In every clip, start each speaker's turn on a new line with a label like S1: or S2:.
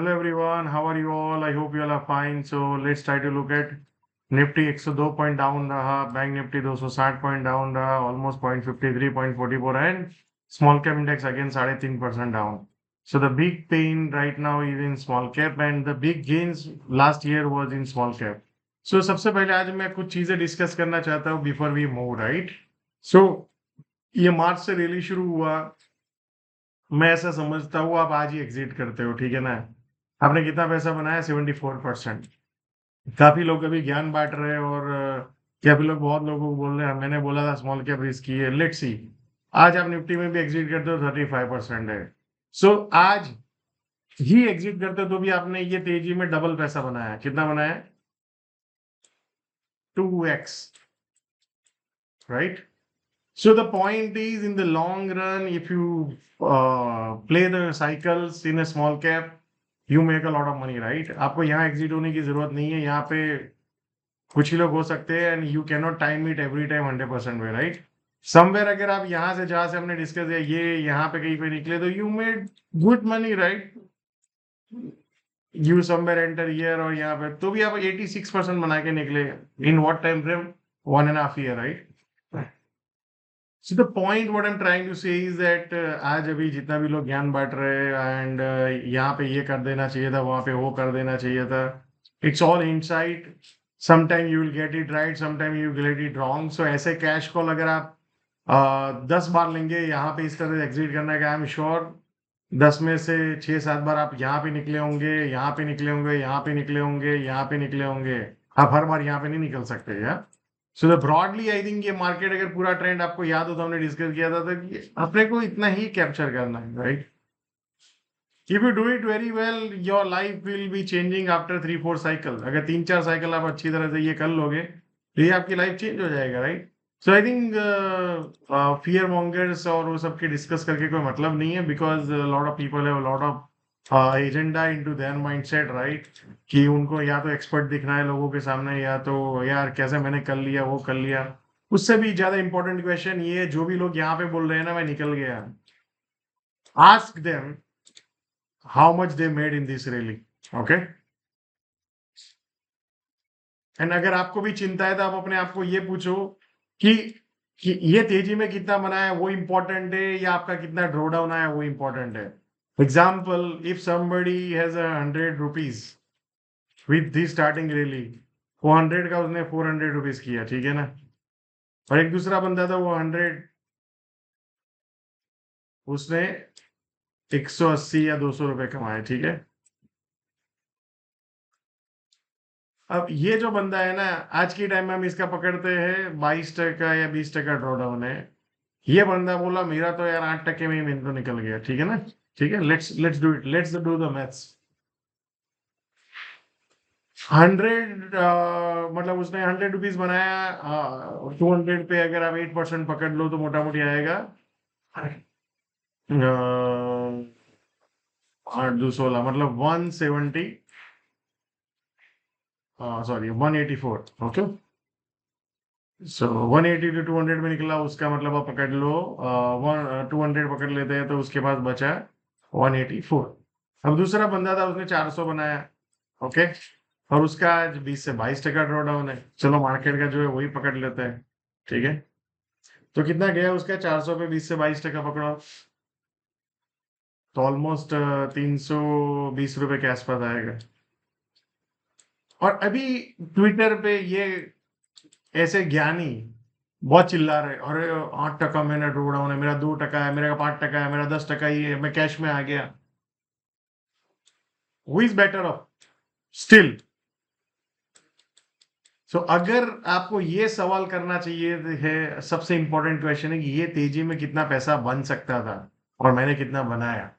S1: Hello everyone, how are you all? I hope you all are fine. So let's try to look at Nifty 102 point down रहा, bank Nifty 260 point down रहा, almost 0.53 0.44 and small cap index again 3.5% down. So the big pain right now is in small cap and the big gains last year was in small cap. So सबसे पहले आज मैं कुछ चीजें discuss करना चाहता हूँ बिफोर वी मूव राइट. सो ये मार्च से रैली शुरू हुआ, मैं ऐसा समझता हूँ आप आज ही एग्जिट करते हो, ठीक है ना. आपने कितना पैसा बनाया? 74%. काफी लोग अभी ज्ञान बांट रहे हैं और काफी लोग बहुत लोगों को बोल रहे हैं मैंने बोला था स्मॉल कैप रिस्की है. लेट्स सी, आज आप निफ्टी में भी एग्जिट करते हो 35% है. सो आज ही एग्जिट करते हो तो भी आपने ये तेजी में डबल पैसा बनाया. कितना बनाया? 2x, right. So the point is, in the long run, if you play the cycles in a small cap, you make a lot of money, right? आपको यहाँ एग्जिट होने की जरूरत नहीं है. यहाँ पे कुछ ही लोग हो सकते हैं and you cannot time it every time 100% way, right. Somewhere अगर आप यहाँ से जहाँ से हमने डिस्कस किया ये यहाँ पे कहीं पे निकले तो you made good money, right. You somewhere enter year और यहाँ पे तो भी आप 86% बना के निकले. In what time frame? 1.5 year, right. So the point what I'm trying to say is that आज अभी जितना भी लोग ज्ञान बांट रहे हैं एंड यहाँ पे ये कर देना चाहिए था, वहां पे वो कर देना चाहिए था. It's all insight. Sometime you will get it right, sometime you will get it wrong. So ऐसे कैश कॉल अगर आप 10 बार लेंगे यहाँ पे इस तरह से एग्जिट करना है, आई एम श्योर 10 में से 6-7 बार आप यहाँ पे निकले होंगे, यहाँ पे निकले होंगे, यहाँ पे निकले होंगे, यहाँ पे निकले होंगे. आप हर बार यहाँ पे नहीं निकल सकते यार. So the broadly I think ये मार्केट अगर पूरा ट्रेंड आपको याद हो तो हमने डिस्कस किया था तो अपने को इतना ही कैप्चर करना है, right. If you do it very well your life will be changing after 3-4 cycle. अगर 3-4 साइकिल आप अच्छी तरह से ये कर लोगे तो ये आपकी लाइफ चेंज हो जाएगा, right. So I think fear mongers और वो सब के डिस्कस करके कोई मतलब नहीं है because lot of people have lot of agenda into their mindset, right. कि उनको या तो एक्सपर्ट दिखना है लोगों के सामने या तो यार कैसे मैंने कर लिया वो कर लिया. उससे भी ज्यादा इंपॉर्टेंट क्वेश्चन ये है, जो भी लोग यहाँ पे बोल रहे हैं ना मैं निकल गया, ask them how much they made in this rally, okay. And अगर आपको भी चिंता है तो आप अपने आप को ये पूछो कि ये तेजी में कितना बनाया वो इंपॉर्टेंट है या आपका कितना ड्रॉ डाउन आया वो इंपॉर्टेंट है. Example, if somebody has 100 rupees with this starting rally, 400 का उसने 400 रुपीज किया, ठीक है ना. और एक दूसरा बंदा था वो 100 उसने 180 या 200 रुपए कमाए, ठीक है. अब ये जो बंदा है ना आज के टाइम में हम इसका पकड़ते हैं 22% या 20% ड्रॉ डाउन है. ये बंदा बोला मेरा तो यार 8% में ही मेन तो निकल गया, ठीक है ना. ठीक है, let's do it, let's do the maths. 100 मतलब उसने 100 रुपीज बनाया. 200 पे अगर आप 8% पकड़ लो तो मोटा मोटी आएगा 8×2=16 मतलब 170 सॉरी 184, ओके. सो 180 to 200 में निकला, उसका मतलब आप पकड़ लो 200 पकड़ लेते हैं तो उसके पास बचा 184. अब दूसरा बंदा था उसने 400 बनाया, ओके. और उसका आज 20 से 22% ड्रॉ डाउन है. चलो मार्केट का जो है वही पकड़ लेते हैं, ठीक है. तो कितना गया उसका? 400 पे 20 से 22% पकड़ो तो ऑलमोस्ट 320 रुपए के आसपास आएगा. और अभी ट्विटर पे ये ऐसे ज्ञानी बहुत चिल्ला रहे, अरे 8% मेरा ड्रॉ डाउन है, मेरा 2% है, मेरा 5% है, मेरा 10% ही है, मैं कैश में आ गया. Who is better off still? So अगर आपको ये सवाल करना चाहिए है, सबसे इंपॉर्टेंट क्वेश्चन है कि ये तेजी में कितना पैसा बन सकता था और मैंने कितना बनाया.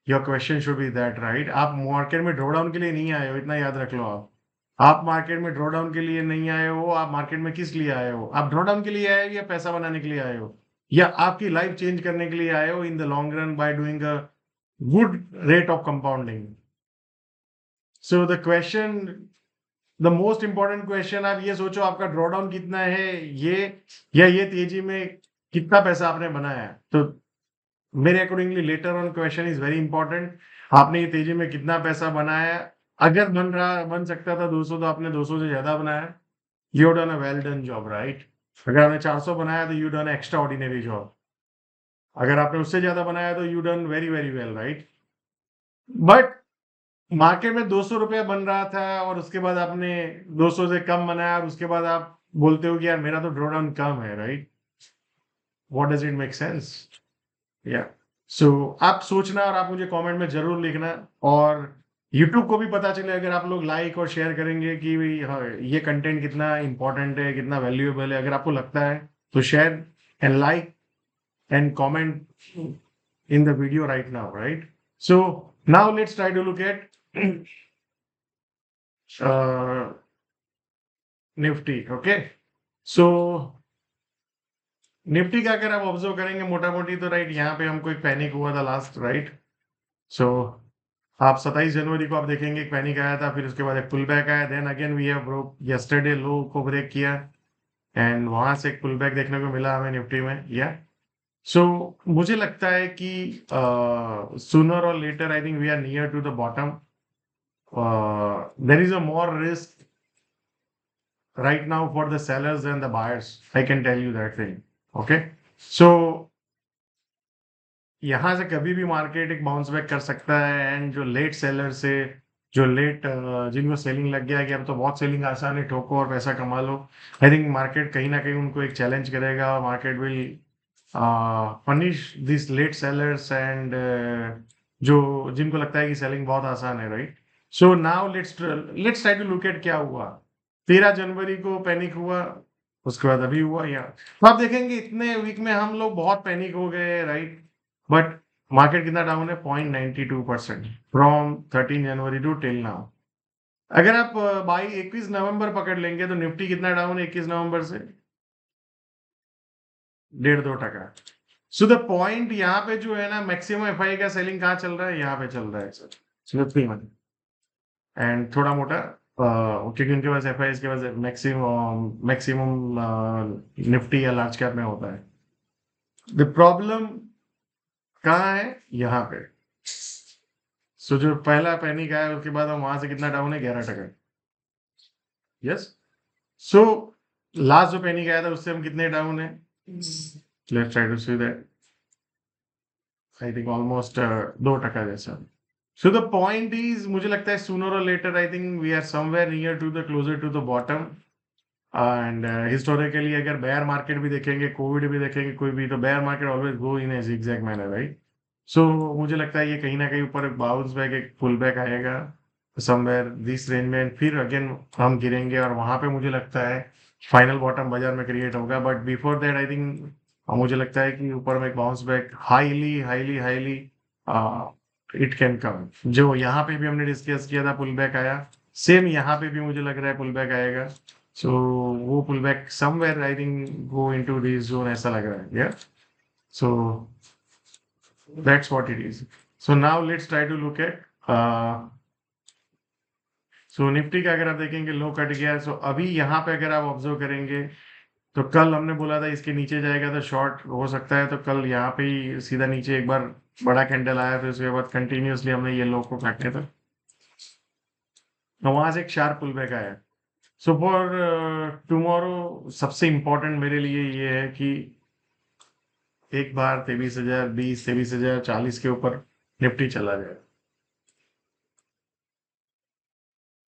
S1: Your question should be that, right. आप मार्केट में ड्रॉ डाउन के लिए नहीं आए हो, इतना याद रख लो. आप मार्केट में ड्रॉ डाउन के लिए नहीं आए हो. आप मार्केट में किस लिए आए हो? आप ड्रॉ डाउन के लिए आए हो या पैसा बनाने के लिए आए हो या आपकी लाइफ चेंज करने के लिए आए हो in the long run by doing a good rate of compounding. So the question, the most important question, आप ये सोचो आपका ड्रॉ डाउन कितना है ये या ये तेजी में कितना पैसा आपने बनाया. तो मेरे accordingly later on question is very important. आपने ये तेजी में कितना पैसा बनाया? अगर बन सकता था 200 तो आपने 200 से ज्यादा बनाया। You done a well done job, right? अगर आपने 400 बनाया तो you done extra ordinary job. अगर आपने उससे ज्यादा बनाया तो you done very very well, right? But market में 200 रुपया बन रहा था और उसके बाद आपने 200 से कम बनाया और उसके बाद आप बोलते हो कि यार मेरा तो ड्रॉडाउन कम है, right? What does it make sense? या सो आप सोचना और आप मुझे कमेंट में जरूर लिखना। और यूट्यूब को भी पता चले अगर आप लोग लाइक और शेयर करेंगे कि भाई हाँ, ये कंटेंट कितना इंपॉर्टेंट है, कितना वैल्यूएबल है। अगर आपको लगता है तो share and like and comment in the video right now, right? So now let's try to look at uh, Nifty, okay? So Nifty का अगर आप ऑब्जर्व करेंगे मोटा मोटी तो राइट यहाँ पे हमको एक पैनिक हुआ था लास्ट, राइट? सो आप 27 जनवरी को आप देखेंगे एक पैनिक आया था, फिर उसके बाद एक पुल बैक आया, then again we have broke yesterday low को ब्रेक किया एंड वहां से एक पुल बैक देखने को मिला हमें निफ्टी में, या सो मुझे लगता है कि सूनर और later I think we are near to the bottom. There is a more risk right now for the sellers and the buyers. I can tell you that thing. Okay. So यहाँ से कभी भी market एक bounce back कर सकता है and जो late seller से जो लेट जिनको सेलिंग लग गया कि अब तो बहुत सेलिंग आसान है, ठोको और पैसा कमा लो, आई थिंक मार्केट कहीं ना कहीं उनको एक चैलेंज करेगा और market will punish this late sellers and जो जिनको लगता है कि सेलिंग बहुत आसान है, right? So now let's try to look at क्या हुआ। 13 जनवरी को पैनिक हुआ, उसके बाद अभी हुआ यहाँ। तो आप देखेंगे इतने वीक में हम लोग बहुत पैनिक हो गए, राइट? बट मार्केट कितना डाउन है? 0.92% from 13 January to till now. अगर आप बाई 21 नवंबर पकड़ लेंगे तो निफ्टी कितना डाउन है 21 नवंबर से? 1.5-2%। सो द पॉइंट यहाँ पे जो है ना, मैक्सिमम एफआई का सेलिंग कहाँ चल रहा है? यहाँ पे चल रहा है सर, निफ्टी में। एंड थोड़ा मोटा क्योंकि उनके पास एफआई के पास मैक्सिमम मैक्सिमम निफ्टी या लार्ज कैप में होता है। द प्रॉब्लम कहाँ है? यहाँ पे। सो जो पहला पैनिक आया उसके बाद हम वहां से कितना डाउन है? 11%। यस। सो लास्ट जो पैनिक आया था उससे हम कितने डाउन है? Let's try to see that. I think almost 2% जैसा। सो द पॉइंट इज, मुझे लगता है सूनर और later I think we are somewhere near to the closer to the bottom. And historically अगर बेयर मार्केट भी देखेंगे, covid भी देखेंगे, कोई भी, तो bear market always go in a zigzag manner, right? So मुझे लगता है ये कहीं ना कहीं ऊपर एक बाउंस बैक, एक पुल बैक आएगा समवेयर दिस रेंज में, फिर अगेन हम गिरेंगे और वहां पे मुझे लगता है फाइनल बॉटम बाजार में क्रिएट होगा। But before that I think मुझे लगता है कि ऊपर में एक bounce back highly highly highly it can come. जो यहाँ पे भी हमने डिस्कस किया था पुल बैक आया, सेम यहाँ पे भी मुझे लग रहा है पुल बैक आएगा। सो वो pull back somewhere I think go into this zone, ऐसा लग रहा है, या so that's what it is. So now let's try to look at so Nifty का अगर आप देखेंगे लो कट गया। सो अभी यहाँ पे अगर आप ऑब्जर्व करेंगे तो कल हमने बोला था इसके नीचे जाएगा तो शॉर्ट हो सकता है, तो कल यहाँ पे ही सीधा नीचे एक बार बड़ा कैंडल आया, फिर उसके बाद कंटिन्यूअसली हमने ये लो को काटे था, तो वहां से एक शार्प पुल बैक आया। सो फॉर टुमारो सबसे इंपॉर्टेंट मेरे लिए ये है कि एक बार 23,020 23,040 के ऊपर निफ्टी चला जाए,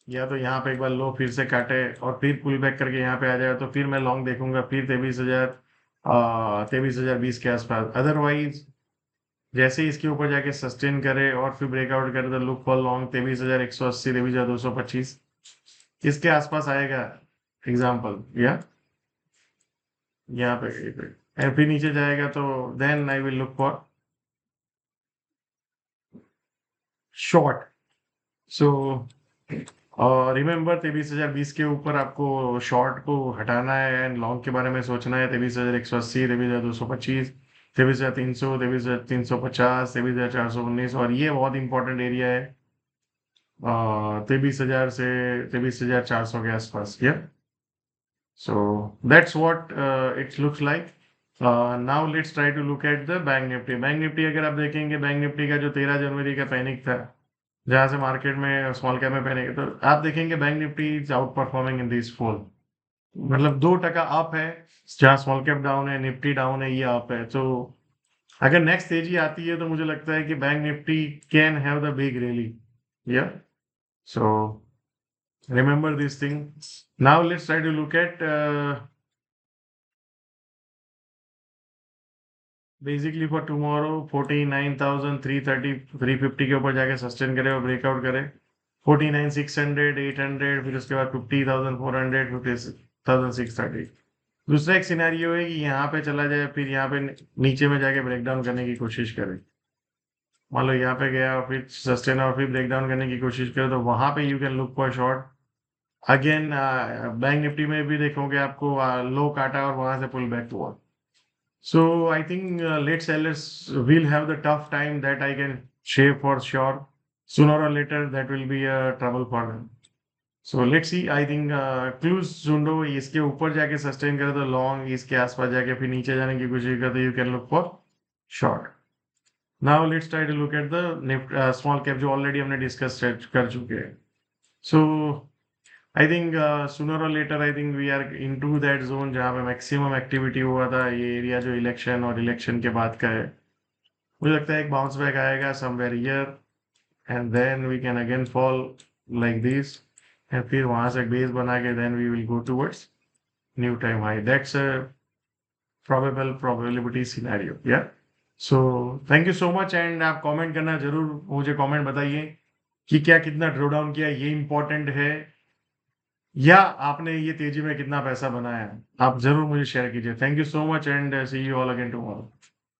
S1: या तो यहाँ पे एक बार लो फिर से काटे और फिर पुल बैक करके यहाँ पे आ जाए तो फिर मैं लॉन्ग देखूंगा, फिर 23,020 के आसपास। अदरवाइज जैसे ही इसके ऊपर जाके सस्टेन करे और फिर ब्रेकआउट करे तो लुक फॉर लॉन्ग 23,180 23,225 इसके आसपास आएगा एग्जाम्पल, या यहाँ पे और फिर नीचे जाएगा तो then I will look for short. So और रिमेंबर 23,020 के ऊपर आपको शॉर्ट को हटाना है एंड लॉन्ग के बारे में सोचना है। 23,180 23,225 23,300 23,350 23,419, और ये बहुत इंपॉर्टेंट एरिया है 23,000 से 23,400 के आसपास, या so that's what it looks like. Now let's try to look at the Bank Nifty. Bank Nifty अगर आप देखेंगे, बैंक निफ्टी का जो 13 जनवरी का पैनिक था, जहां से मार्केट में स्मॉल कैप में पैनिक, तो आप देखेंगे bank Nifty is out performing in this fall. मतलब 2% अप है, जहां स्मॉल कैप डाउन है, निफ्टी डाउन है, ये अप है। तो अगर नेक्स्ट तेजी आती है तो मुझे लगता है कि bank Nifty can have the big rally. Yeah so remember this thing. Now let's try to look at basically for tomorrow 49,330 350 के ऊपर जाके सस्टेन करे और ब्रेकआउट करे। 49,600 800, फिर उसके बाद 50,400 50,630। दूसरा एक सिनेरियो है कि यहाँ पे चला जाए, फिर यहाँ पे नीचे में जाके ब्रेक डाउन करने की कोशिश करे। मान लो यहाँ पे गया और फिर सस्टेन और फिर ब्रेक डाउन करने की कोशिश करे, तो वहां पे you can look for short. Again bank Nifty में भी देखोगे आपको लो काटा और वहां से पुल बैक हुआ। So I think late sellers will have the tough time, that I can share for sure. Sooner or later, that will be a trouble for them. So let's see. I think clues ढूंढो, इसके ऊपर जाके sustain करे तो long, इसके आसपास जाके फिर नीचे जाने की कोशिश करे तो you can look for short. Now let's try to look at the small cap जो ऑलरेडी हमने डिस्कस कर चुके हैं। सो आई थिंक सूनर और later I think we are in to that zone जहाँ पे मैक्सिमम एक्टिविटी हुआ था। ये एरिया जो इलेक्शन और इलेक्शन के बाद का है, मुझे लगता है एक बाउंस बैक आएगा somewhere here, and then we can again fall like this, and फिर वहां से बेस बना के then we will go towards new time high. That's a probable probability scenario. Yeah so thank you so much, and आप comment करना जरूर, मुझे comment बताइए कि क्या कितना ड्रॉ डाउन किया, ये इंपॉर्टेंट है, या आपने ये तेजी में कितना पैसा बनाया। आप जरूर मुझे शेयर कीजिए। Thank you so much, and see you all again tomorrow.